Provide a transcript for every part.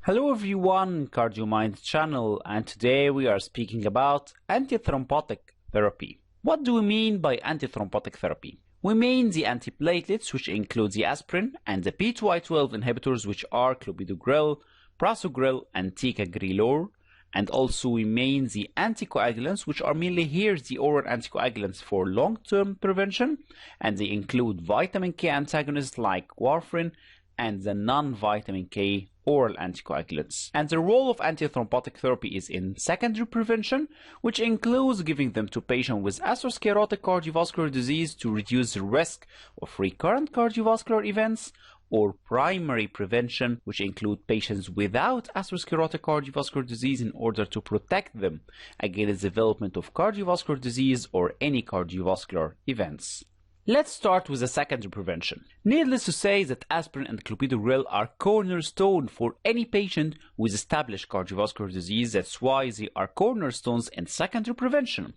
Hello everyone, CardioMind channel, and today we are speaking about antithrombotic therapy. What do we mean by antithrombotic therapy? We mean the antiplatelets, which include the aspirin, and the P2Y12 inhibitors, which are Clopidogrel, Prasugrel, and ticagrelor. And also we mean the anticoagulants, which are mainly here the oral anticoagulants for long-term prevention, and they include vitamin K antagonists like warfarin and the non-vitamin K oral anticoagulants. And the role of antithrombotic therapy is in secondary prevention, which includes giving them to patients with atherosclerotic cardiovascular disease to reduce the risk of recurrent cardiovascular events, or primary prevention, which include patients without atherosclerotic cardiovascular disease in order to protect them against the development of cardiovascular disease or any cardiovascular events. Let's start with the secondary prevention. Needless to say that aspirin and clopidogrel are cornerstone for any patient with established cardiovascular disease. That's why they are cornerstones in secondary prevention.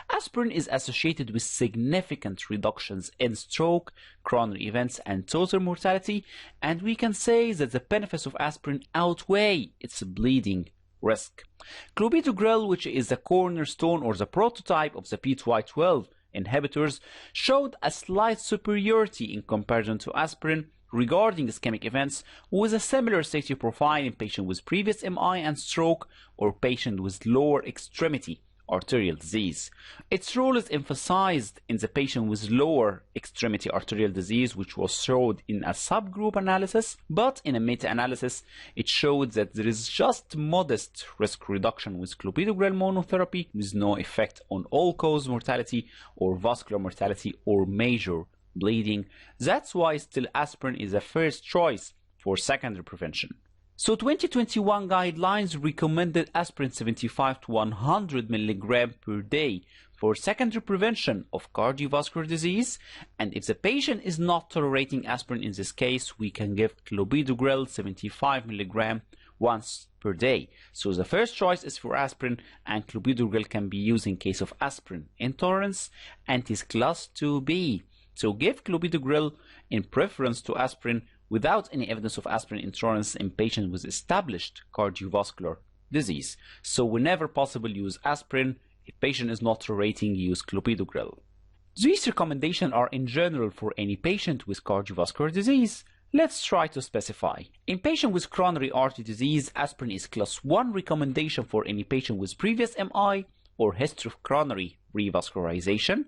Aspirin is associated with significant reductions in stroke, coronary events, and total mortality, and we can say that the benefits of aspirin outweigh its bleeding risk. Clopidogrel, which is the cornerstone or the prototype of the P2Y12 inhibitors, showed a slight superiority in comparison to aspirin regarding ischemic events, with a similar safety profile in patients with previous MI and stroke or patients with lower extremity arterial disease. Its role is emphasized in the patient with lower extremity arterial disease, which was showed in a subgroup analysis, but in a meta-analysis it showed that there is just modest risk reduction with clopidogrel monotherapy with no effect on all-cause mortality or vascular mortality or major bleeding. That's why still aspirin is a first choice for secondary prevention. So 2021 guidelines recommended aspirin 75 to 100 mg per day for secondary prevention of cardiovascular disease, and if the patient is not tolerating aspirin in this case, we can give clopidogrel 75 mg once per day. So the first choice is for aspirin, and clopidogrel can be used in case of aspirin intolerance and is class 2B. So give clopidogrel in preference to aspirin without any evidence of aspirin intolerance in patients with established cardiovascular disease. So whenever possible, use aspirin. If patient is not tolerating, use clopidogrel. These recommendations are in general for any patient with cardiovascular disease. Let's try to specify. In patients with coronary artery disease, aspirin is class 1 recommendation for any patient with previous MI or history of coronary revascularization.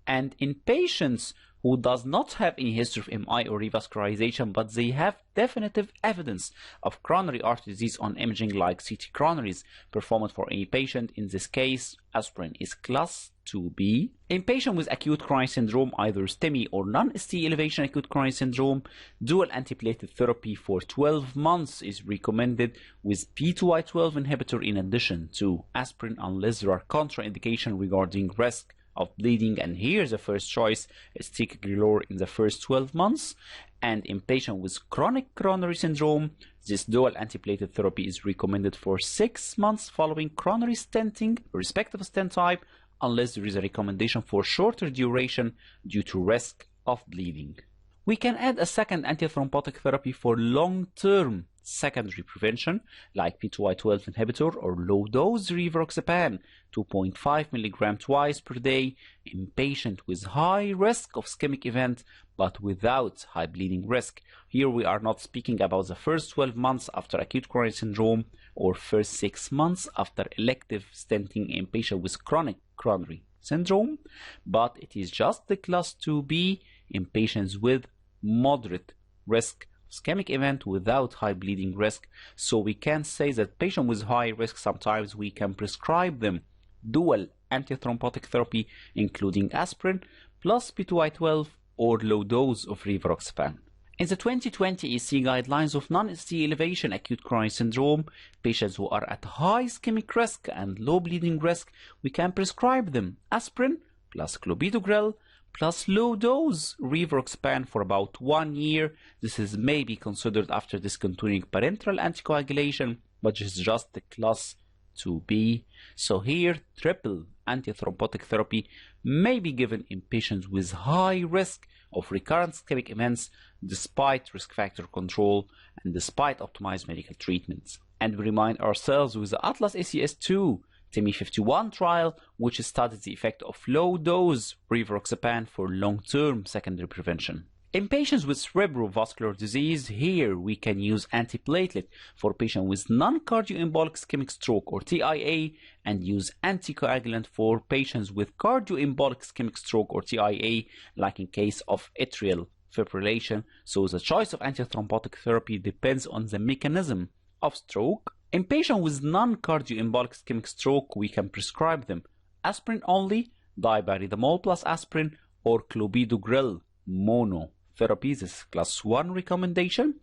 And in patients who does not have any history of MI or revascularization, but they have definitive evidence of coronary artery disease on imaging like CT coronaries performed for any patient, in this case, aspirin is class 2B. In patients with acute coronary syndrome, either STEMI or non-ST elevation acute coronary syndrome, dual antiplatelet therapy for 12 months is recommended with P2Y12 inhibitor in addition to aspirin unless there are contraindications regarding risk of bleeding, and here the first choice is ticagrelor in the first 12 months. And in patients with chronic coronary syndrome, this dual antiplatelet therapy is recommended for 6 months following coronary stenting, respective stent type, unless there is a recommendation for shorter duration due to risk of bleeding. We can add a second antithrombotic therapy for long-term secondary prevention, like P2Y12 inhibitor or low-dose Rivaroxaban, 2.5 mg twice per day in patients with high risk of ischemic event but without high bleeding risk. Here we are not speaking about the first 12 months after acute coronary syndrome or first 6 months after elective stenting in patients with chronic coronary syndrome, but it is just the class 2B in patients with moderate risk ischemic event without high bleeding risk. So we can say that patients with high risk, sometimes we can prescribe them dual antithrombotic therapy including aspirin plus P2Y12 or low dose of Rivaroxaban. In the 2020 ESC guidelines of non-ST elevation acute coronary syndrome, patients who are at high ischemic risk and low bleeding risk, we can prescribe them aspirin plus clopidogrel plus low-dose Rivaroxaban for about 1 year. This is maybe considered after discontinuing parenteral anticoagulation, but it's just the class 2B. So here, triple antithrombotic therapy may be given in patients with high risk of recurrent ischemic events despite risk factor control and despite optimized medical treatments. And we remind ourselves with the Atlas ACS2 TIMI51 trial, which studied the effect of low-dose Rivaroxaban for long-term secondary prevention. In patients with cerebrovascular disease, here we can use antiplatelet for patients with non-cardioembolic ischemic stroke or TIA, and use anticoagulant for patients with cardioembolic ischemic stroke or TIA, like in case of atrial fibrillation. So the choice of antithrombotic therapy depends on the mechanism of stroke. In patients with non-cardioembolic ischemic stroke, we can prescribe them aspirin only, diparidamole plus aspirin, or Clopidogrel mono. Therapies is class 1 recommendation.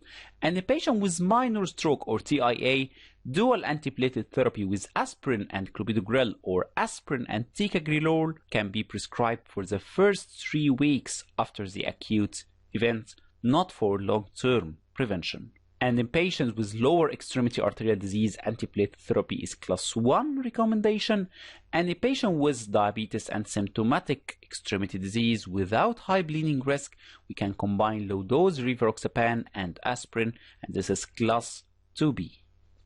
And in patient with minor stroke or TIA, dual antiplatelet therapy with aspirin and Clopidogrel or aspirin and ticagrelor can be prescribed for the first 3 weeks after the acute event, not for long-term prevention. And in patients with lower extremity arterial disease, antiplatelet therapy is class 1 recommendation. And in patient with diabetes and symptomatic extremity disease without high bleeding risk, we can combine low-dose Rivaroxaban and aspirin, and this is class 2B.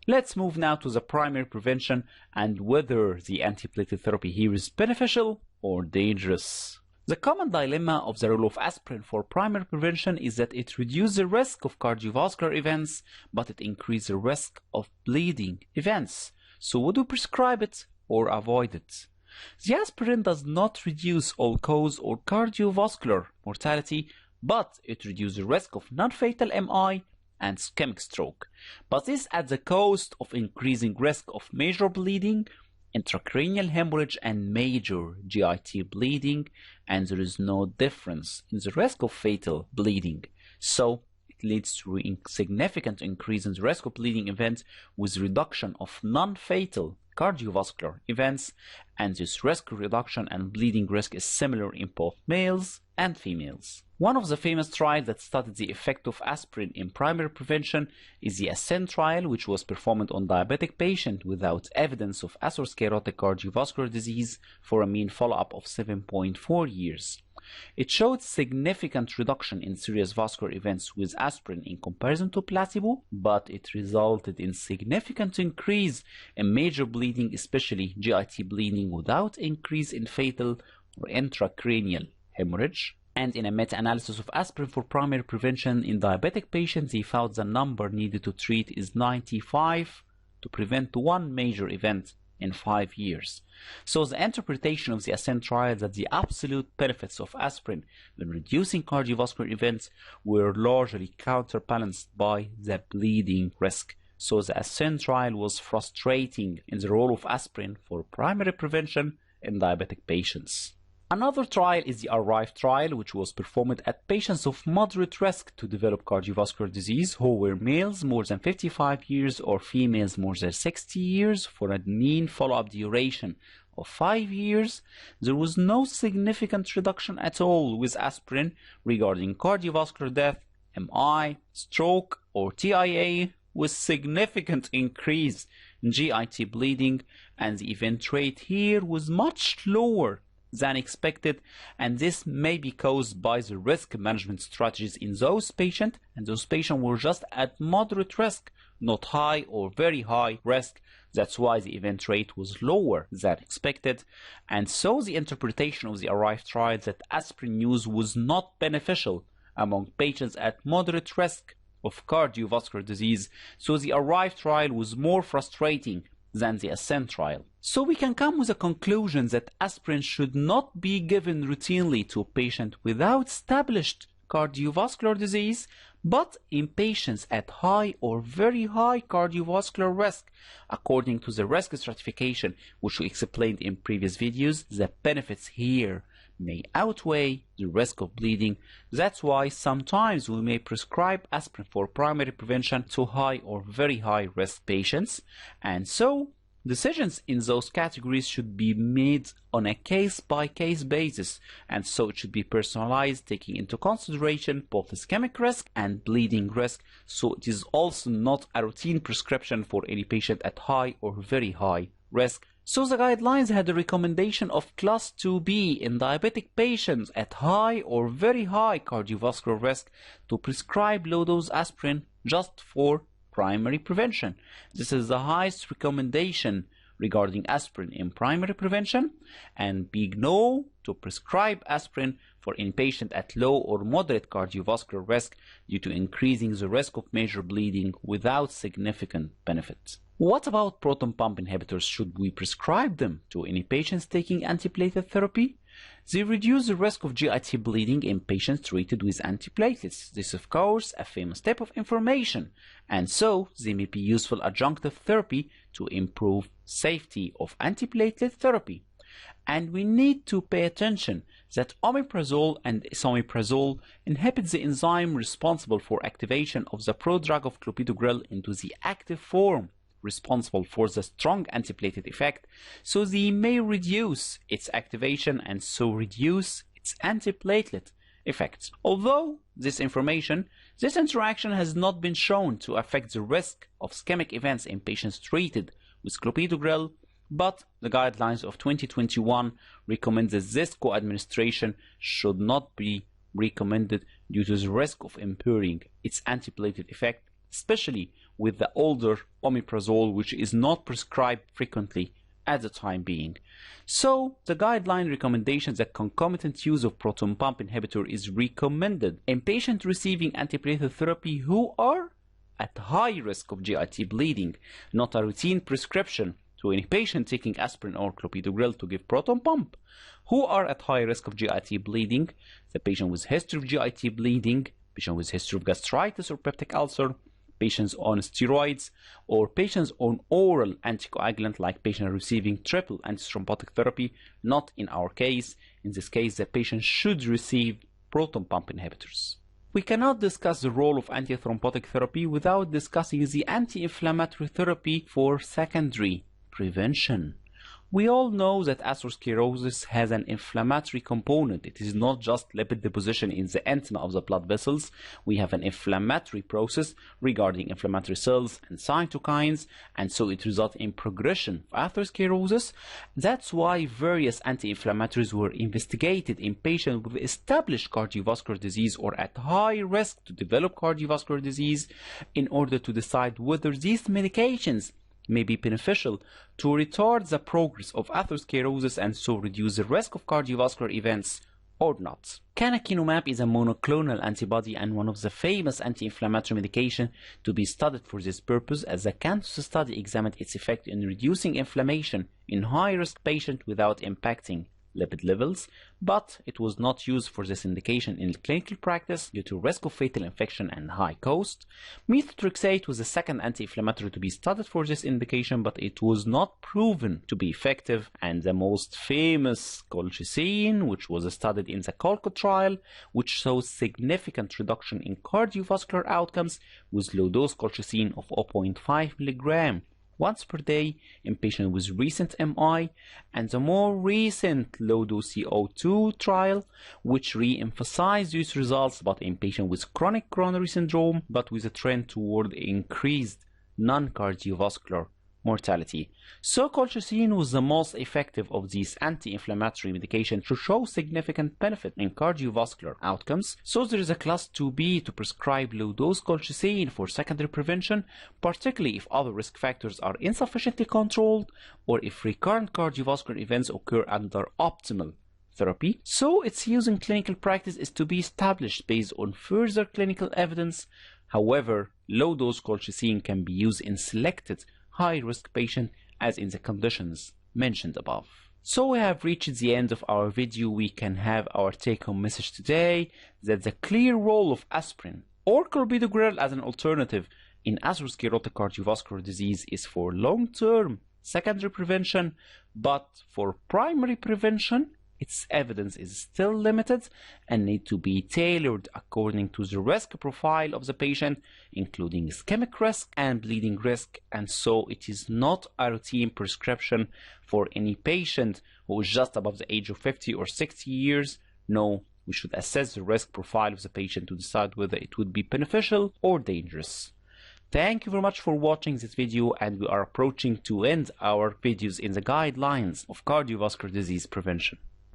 Let's move now to the primary prevention and whether the antiplatelet therapy here is beneficial or dangerous. The common dilemma of the role of aspirin for primary prevention is that it reduces the risk of cardiovascular events, but it increases the risk of bleeding events. So would you prescribe it or avoid it? The aspirin does not reduce all-cause or cardiovascular mortality, but it reduces the risk of non-fatal MI and ischemic stroke. But this at the cost of increasing risk of major bleeding, intracranial hemorrhage, and major GIT bleeding, and there is no difference in the risk of fatal bleeding. So it leads to a significant increase in the risk of bleeding events with reduction of non-fatal cardiovascular events, and this risk reduction and bleeding risk is similar in both males and females. One of the famous trials that studied the effect of aspirin in primary prevention is the ASCEND trial, which was performed on diabetic patients without evidence of atherosclerotic cardiovascular disease for a mean follow-up of 7.4 years. It showed significant reduction in serious vascular events with aspirin in comparison to placebo, but it resulted in significant increase in major bleeding, especially GIT bleeding, without increase in fatal or intracranial hemorrhage. And in a meta-analysis of aspirin for primary prevention in diabetic patients, they found the number needed to treat is 95 to prevent 1 major event in 5 years. So the interpretation of the ASCEND trial that the absolute benefits of aspirin when reducing cardiovascular events were largely counterbalanced by the bleeding risk. So the ASCEND trial was frustrating in the role of aspirin for primary prevention in diabetic patients. Another trial is the ARRIVE trial, which was performed at patients of moderate risk to develop cardiovascular disease who were males more than 55 years or females more than 60 years for a mean follow-up duration of 5 years. There was no significant reduction at all with aspirin regarding cardiovascular death, MI, stroke, or TIA, with significant increase in GIT bleeding, and the event rate here was much lower than expected, and this may be caused by the risk management strategies in those patients, and those patients were just at moderate risk, not high or very high risk. That's why the event rate was lower than expected. And so the interpretation of the ARRIVE trial that aspirin use was not beneficial among patients at moderate risk of cardiovascular disease. So the ARRIVE trial was more frustrating than the ASCEND trial. So we can come with a conclusion that aspirin should not be given routinely to a patient without established cardiovascular disease, but in patients at high or very high cardiovascular risk. According to the risk stratification, which we explained in previous videos, the benefits here may outweigh the risk of bleeding. That's why sometimes we may prescribe aspirin for primary prevention to high or very high risk patients. And so Decisions in those categories should be made on a case-by-case basis, and so it should be personalized, taking into consideration both ischemic risk and bleeding risk, so it is also not a routine prescription for any patient at high or very high risk. So the guidelines had a recommendation of class 2B in diabetic patients at high or very high cardiovascular risk to prescribe low-dose aspirin just for primary prevention. This is the highest recommendation regarding aspirin in primary prevention, and big no to prescribe aspirin for any patient at low or moderate cardiovascular risk due to increasing the risk of major bleeding without significant benefit. What about proton pump inhibitors? Should we prescribe them to any patients taking antiplatelet therapy? They reduce the risk of GIT bleeding in patients treated with antiplatelets. This is, of course, a famous type of information, and so they may be useful adjunctive therapy to improve safety of antiplatelet therapy. And we need to pay attention that omeprazole and esomeprazole inhibit the enzyme responsible for activation of the prodrug of clopidogrel into the active form, responsible for the strong antiplatelet effect, so they may reduce its activation and so reduce its antiplatelet effects. Although this interaction has not been shown to affect the risk of ischemic events in patients treated with clopidogrel, but the guidelines of 2021 recommend that this co-administration should not be recommended due to the risk of impairing its antiplatelet effect, especially with the older omeprazole, which is not prescribed frequently at the time being. So the guideline recommendations that concomitant use of proton pump inhibitor is recommended in patients receiving antiplatelet therapy who are at high risk of GIT bleeding, not a routine prescription to any patient taking aspirin or clopidogrel to give proton pump. Who are at high risk of GIT bleeding? The patient with history of GIT bleeding, patient with history of gastritis or peptic ulcer, patients on steroids, or patients on oral anticoagulant like patients receiving triple antithrombotic therapy. Not in our case. In this case, the patient should receive proton pump inhibitors. We cannot discuss the role of antithrombotic therapy without discussing the anti-inflammatory therapy for secondary prevention. We all know that atherosclerosis has an inflammatory component. It is not just lipid deposition in the intima of the blood vessels. We have an inflammatory process regarding inflammatory cells and cytokines, and so it results in progression of atherosclerosis. That's why various anti-inflammatories were investigated in patients with established cardiovascular disease or at high risk to develop cardiovascular disease, in order to decide whether these medications may be beneficial to retard the progress of atherosclerosis and so reduce the risk of cardiovascular events or not. Canakinumab is a monoclonal antibody and one of the famous anti-inflammatory medication to be studied for this purpose, as the CANTOS study examined its effect in reducing inflammation in high-risk patients without impacting lipid levels, but it was not used for this indication in clinical practice due to risk of fatal infection and high cost. METHOTREXATE was the second anti-inflammatory to be studied for this indication, but it was not proven to be effective. And the most famous, colchicine, which was studied in the COLCO trial, which shows significant reduction in cardiovascular outcomes with low-dose colchicine of 0.5 milligram once per day in patients with recent MI, and the more recent low-dose CO2 trial, which re-emphasized these results, but in patients with chronic coronary syndrome, but with a trend toward increased non-cardiovascular mortality. So colchicine was the most effective of these anti-inflammatory medications to show significant benefit in cardiovascular outcomes. So there is a class 2B to prescribe low-dose colchicine for secondary prevention, particularly if other risk factors are insufficiently controlled or if recurrent cardiovascular events occur under optimal therapy. So its use in clinical practice is to be established based on further clinical evidence. However, low-dose colchicine can be used in selected high-risk patient as in the conditions mentioned above. So we have reached the end of our video. We can have our take-home message today that the clear role of aspirin or clopidogrel as an alternative in atherosclerotic cardiovascular disease is for long-term secondary prevention, but for primary prevention its evidence is still limited and need to be tailored according to the risk profile of the patient, including ischemic risk and bleeding risk, and so it is not a routine prescription for any patient who is just above the age of 50 or 60 years. No, we should assess the risk profile of the patient to decide whether it would be beneficial or dangerous. Thank you very much for watching this video, and we are approaching to end our videos in the guidelines of cardiovascular disease prevention.